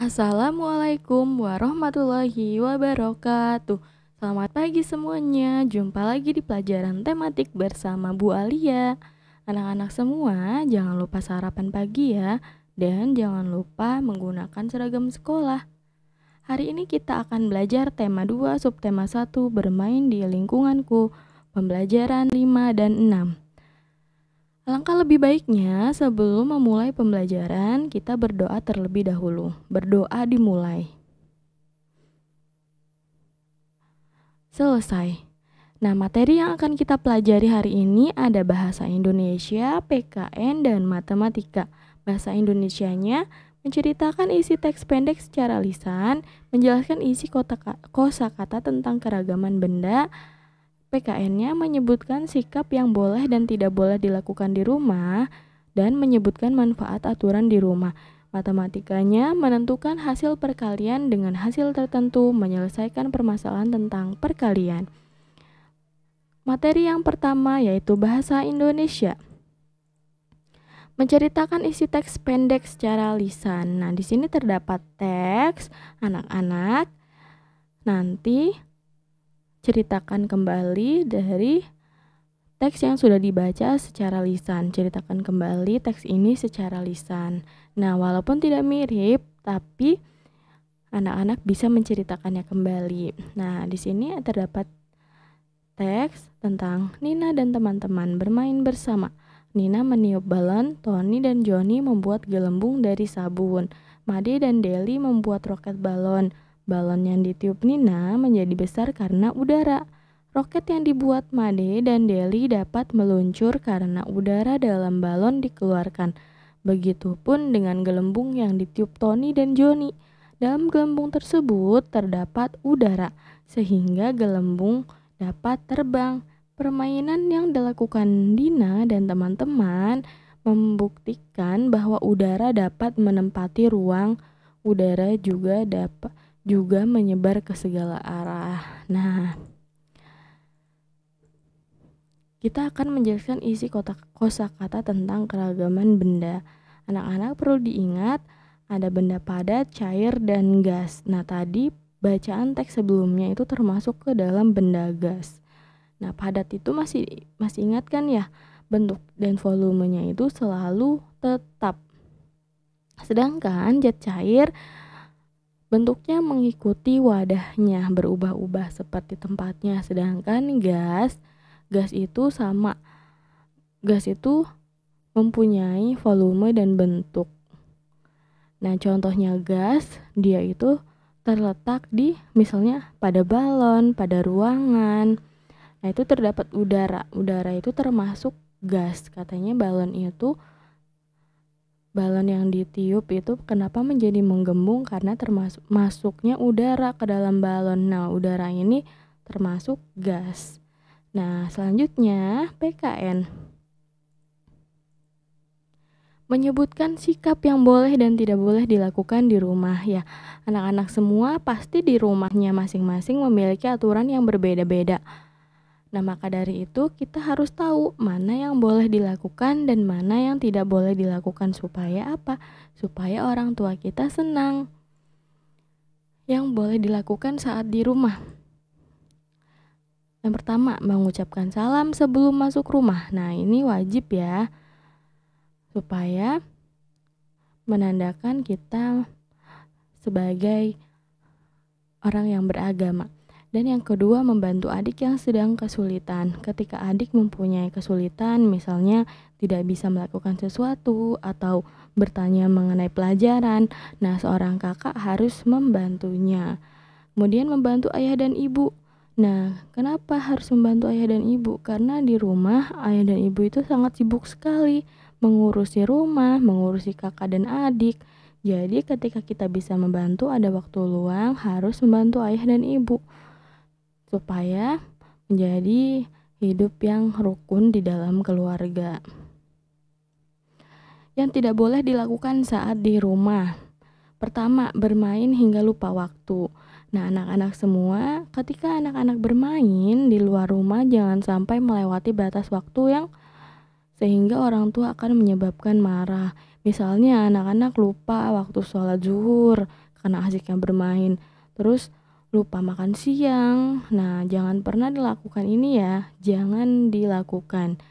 Assalamualaikum warahmatullahi wabarakatuh. Selamat pagi semuanya. Jumpa lagi di pelajaran tematik bersama Bu Alia. Anak-anak semua, jangan lupa sarapan pagi ya. Dan jangan lupa menggunakan seragam sekolah. Hari ini kita akan belajar tema 2 subtema 1 bermain di lingkunganku. Pembelajaran 5 dan 6. Alangkah lebih baiknya sebelum memulai pembelajaran, kita berdoa terlebih dahulu. Berdoa dimulai. Selesai. Nah, materi yang akan kita pelajari hari ini ada bahasa Indonesia, PKN, dan matematika. Bahasa Indonesianya menceritakan isi teks pendek secara lisan, menjelaskan isi kosakata tentang keragaman benda. PKN-nya menyebutkan sikap yang boleh dan tidak boleh dilakukan di rumah dan menyebutkan manfaat aturan di rumah. Matematikanya menentukan hasil perkalian dengan hasil tertentu, menyelesaikan permasalahan tentang perkalian. Materi yang pertama yaitu bahasa Indonesia. Menceritakan isi teks pendek secara lisan. Nah, di sini terdapat teks anak-anak. Nanti ceritakan kembali dari teks yang sudah dibaca secara lisan. Ceritakan kembali teks ini secara lisan. Nah, walaupun tidak mirip, tapi anak-anak bisa menceritakannya kembali. Nah, di sini terdapat teks tentang Nina dan teman-teman bermain bersama. Nina meniup balon, Tony dan Johnny membuat gelembung dari sabun. Made dan Deli membuat roket balon. Balon yang ditiup Nina menjadi besar karena udara. Roket yang dibuat Made dan Deli dapat meluncur karena udara dalam balon dikeluarkan. Begitupun dengan gelembung yang ditiup Tony dan Johnny. Dalam gelembung tersebut terdapat udara, sehingga gelembung dapat terbang. Permainan yang dilakukan Dina dan teman-teman membuktikan bahwa udara dapat menempati ruang. Udara juga menyebar ke segala arah. Nah, kita akan menjelaskan isi kosakata tentang keragaman benda. Anak-anak perlu diingat ada benda padat, cair, dan gas. Nah, tadi bacaan teks sebelumnya itu termasuk ke dalam benda gas. Nah, padat itu masih ingat kan ya? Bentuk dan volumenya itu selalu tetap. Sedangkan zat cair bentuknya mengikuti wadahnya, berubah-ubah seperti tempatnya. Sedangkan gas itu sama. Gas itu mempunyai volume dan bentuk. Nah, contohnya gas, dia itu terletak di misalnya pada balon, pada ruangan. Nah, itu terdapat udara. Udara itu termasuk gas. Katanya balon yang ditiup itu kenapa menjadi menggembung karena termasuk masuknya udara ke dalam balon. Nah, udara ini termasuk gas. Nah, selanjutnya PKN. Menyebutkan sikap yang boleh dan tidak boleh dilakukan di rumah ya. Anak-anak semua pasti di rumahnya masing-masing memiliki aturan yang berbeda-beda. Nah, maka dari itu kita harus tahu mana yang boleh dilakukan dan mana yang tidak boleh dilakukan supaya apa? Supaya orang tua kita senang. Yang boleh dilakukan saat di rumah. Yang pertama, mengucapkan salam sebelum masuk rumah. Nah, ini wajib ya. Supaya menandakan kita sebagai orang yang beragama. Dan yang kedua, membantu adik yang sedang kesulitan. Ketika adik mempunyai kesulitan, misalnya tidak bisa melakukan sesuatu atau bertanya mengenai pelajaran, nah seorang kakak harus membantunya. Kemudian membantu ayah dan ibu. Nah, kenapa harus membantu ayah dan ibu? Karena di rumah ayah dan ibu itu sangat sibuk sekali mengurusi rumah, mengurusi kakak dan adik. Jadi ketika kita bisa membantu, ada waktu luang, harus membantu ayah dan ibu supaya menjadi hidup yang rukun di dalam keluarga. Yang tidak boleh dilakukan saat di rumah. Pertama, bermain hingga lupa waktu. Nah, anak-anak semua, ketika anak-anak bermain di luar rumah, jangan sampai melewati batas waktu yang sehingga orang tua akan menyebabkan marah. Misalnya anak-anak lupa waktu sholat zuhur karena asiknya bermain, terus lupa makan siang. Nah, jangan pernah dilakukan ini ya, jangan dilakukan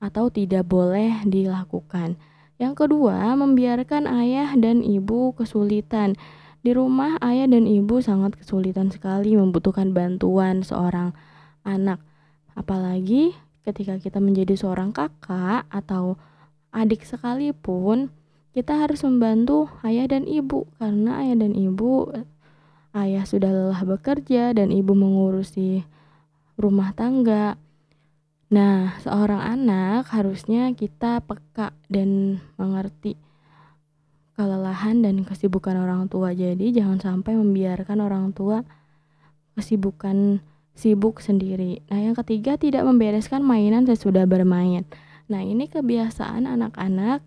atau tidak boleh dilakukan. Yang kedua, membiarkan ayah dan ibu kesulitan. Di rumah, ayah dan ibu sangat kesulitan sekali, membutuhkan bantuan seorang anak. Apalagi ketika kita menjadi seorang kakak atau adik sekalipun, kita harus membantu ayah dan ibu, karena ayah dan ibu, ayah sudah lelah bekerja dan ibu mengurusi rumah tangga. Nah, seorang anak harusnya kita peka dan mengerti kelelahan dan kesibukan orang tua. Jadi jangan sampai membiarkan orang tua sibuk sendiri. Nah, yang ketiga, tidak membereskan mainan sesudah bermain. Nah, ini kebiasaan anak-anak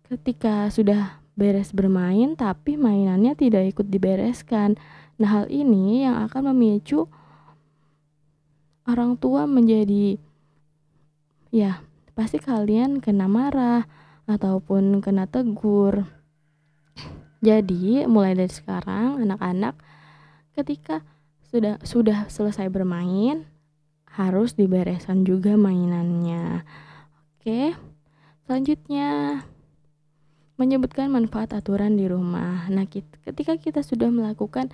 ketika sudah beres bermain tapi mainannya tidak ikut dibereskan. Nah, hal ini yang akan memicu orang tua menjadi, ya, pasti kalian kena marah ataupun kena tegur. Jadi, mulai dari sekarang anak-anak ketika sudah selesai bermain harus dibereskan juga mainannya. Oke. Selanjutnya, menyebutkan manfaat aturan di rumah. Nah, ketika kita sudah melakukan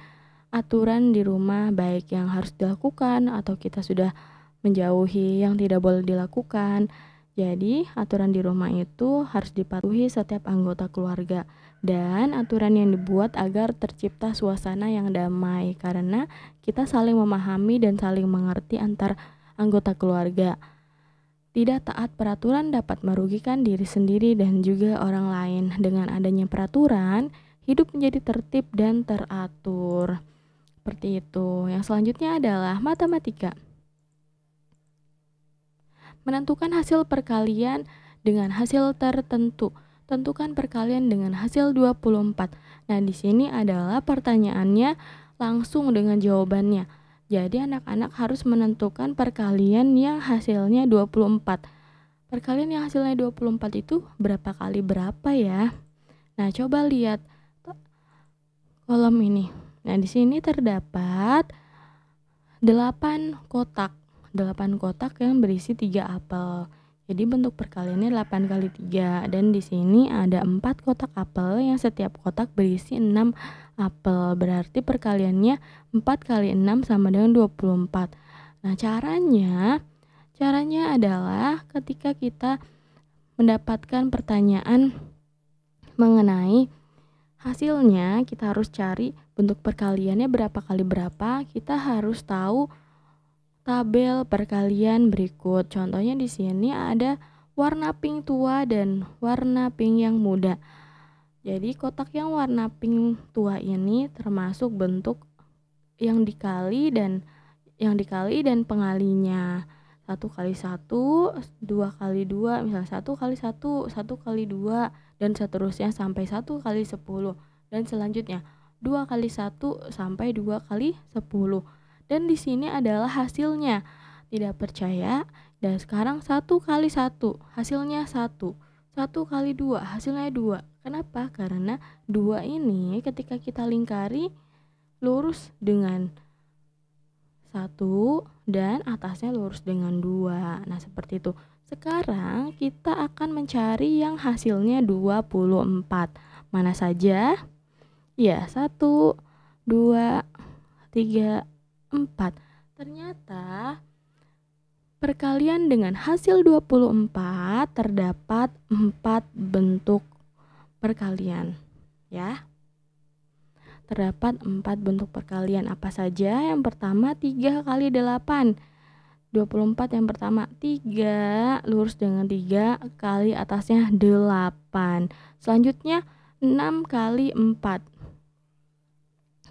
aturan di rumah, baik yang harus dilakukan atau kita sudah menjauhi yang tidak boleh dilakukan. Jadi, aturan di rumah itu harus dipatuhi setiap anggota keluarga. Dan aturan yang dibuat agar tercipta suasana yang damai, karena kita saling memahami dan saling mengerti antar anggota keluarga. Tidak taat peraturan dapat merugikan diri sendiri dan juga orang lain. Dengan adanya peraturan, hidup menjadi tertib dan teratur. Seperti itu. Yang selanjutnya adalah matematika. Menentukan hasil perkalian dengan hasil tertentu. Tentukan perkalian dengan hasil 24. Nah, di sini adalah pertanyaannya langsung dengan jawabannya. Jadi anak-anak harus menentukan perkalian yang hasilnya 24. Perkalian yang hasilnya 24 itu berapa kali berapa ya? Nah, coba lihat kolom ini. Nah, di sini terdapat 8 kotak. 8 kotak yang berisi 3 apel. Jadi bentuk perkaliannya 8 kali 3. Dan di sini ada 4 kotak apel yang setiap kotak berisi 6 apel. Berarti perkaliannya 4 kali 6 sama dengan 24. Nah, caranya adalah ketika kita mendapatkan pertanyaan mengenai hasilnya, kita harus cari bentuk perkaliannya berapa kali berapa. Kita harus tahu tabel perkalian berikut. Contohnya di sini ada warna pink tua dan warna pink yang muda. Jadi kotak yang warna pink tua ini termasuk bentuk yang dikali dan pengalinya. 1 kali 1, 2 kali 2, misalnya 1 kali 1, 1 kali 2, dan seterusnya sampai 1 kali 10. Dan selanjutnya 2 kali 1 sampai 2 kali 10. Dan di sini adalah hasilnya. Tidak percaya? Dan sekarang 1 kali 1, hasilnya 1. 1 kali 2, hasilnya 2. Kenapa? Karena 2 ini ketika kita lingkari lurus dengan 1 dan atasnya lurus dengan 2. Nah, seperti itu. Sekarang kita akan mencari yang hasilnya 24. Mana saja? Ya, 1, 2, 3, 4. Ternyata perkalian dengan hasil 24 terdapat 4 bentuk perkalian, ya. Terdapat 4 bentuk perkalian. Apa saja? Yang pertama 3 kali 8. 24 yang pertama 3 lurus dengan 3 kali atasnya 8. Selanjutnya 6 kali 4.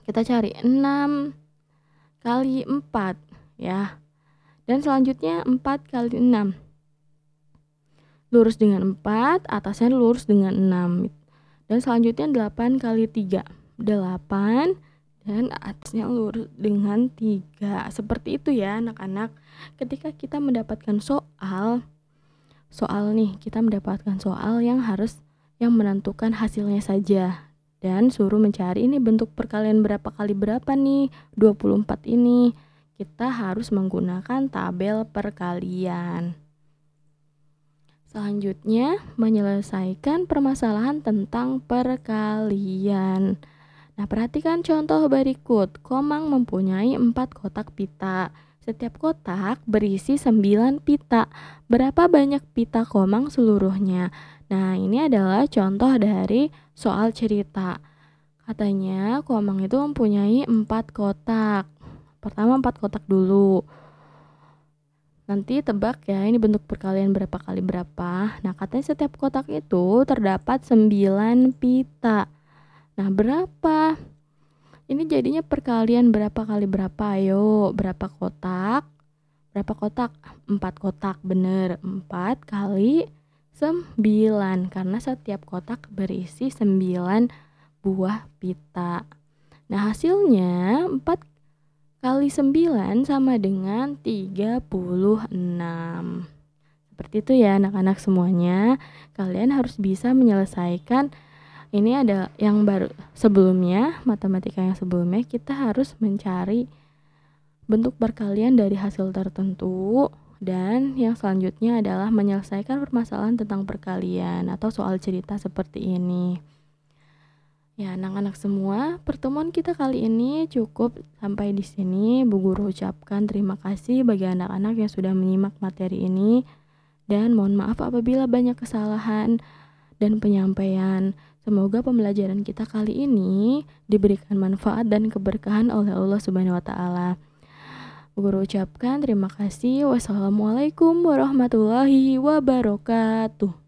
Kita cari 6 kali 4 ya. Dan selanjutnya 4 kali 6. Lurus dengan 4, atasnya lurus dengan 6. Dan selanjutnya 8 kali 3. 8 dan atasnya lurus dengan 3. Seperti itu ya anak-anak. Ketika kita mendapatkan soal nih, kita mendapatkan soal yang menentukan hasilnya saja dan suruh mencari ini bentuk perkalian berapa kali berapa nih, 24 ini. Kita harus menggunakan tabel perkalian. Selanjutnya, menyelesaikan permasalahan tentang perkalian. Nah, perhatikan contoh berikut. Komang mempunyai 4 kotak pita. Setiap kotak berisi 9 pita. Berapa banyak pita Komang seluruhnya? Nah, ini adalah contoh dari soal cerita. Katanya Komang itu mempunyai 4 kotak. Pertama 4 kotak dulu. Nanti tebak ya, ini bentuk perkalian berapa kali berapa. Nah, katanya setiap kotak itu terdapat 9 pita. Nah, berapa? Ini jadinya perkalian berapa kali berapa? Ayo, berapa kotak? Berapa kotak? 4 kotak, bener. 4 kali 9, karena setiap kotak berisi 9 buah pita. Nah, hasilnya 4 kali 9 sama dengan 36. Seperti itu ya anak-anak semuanya. Kalian harus bisa menyelesaikan. Ini ada yang baru sebelumnya, matematika yang sebelumnya kita harus mencari bentuk perkalian dari hasil tertentu, dan yang selanjutnya adalah menyelesaikan permasalahan tentang perkalian atau soal cerita seperti ini. Ya, anak-anak semua, pertemuan kita kali ini cukup sampai di sini. Bu Guru ucapkan terima kasih bagi anak-anak yang sudah menyimak materi ini, dan mohon maaf apabila banyak kesalahan dan penyampaian. Semoga pembelajaran kita kali ini diberikan manfaat dan keberkahan oleh Allah Subhanahu wa taala. Bu Guru ucapkan terima kasih. Wassalamualaikum warahmatullahi wabarakatuh.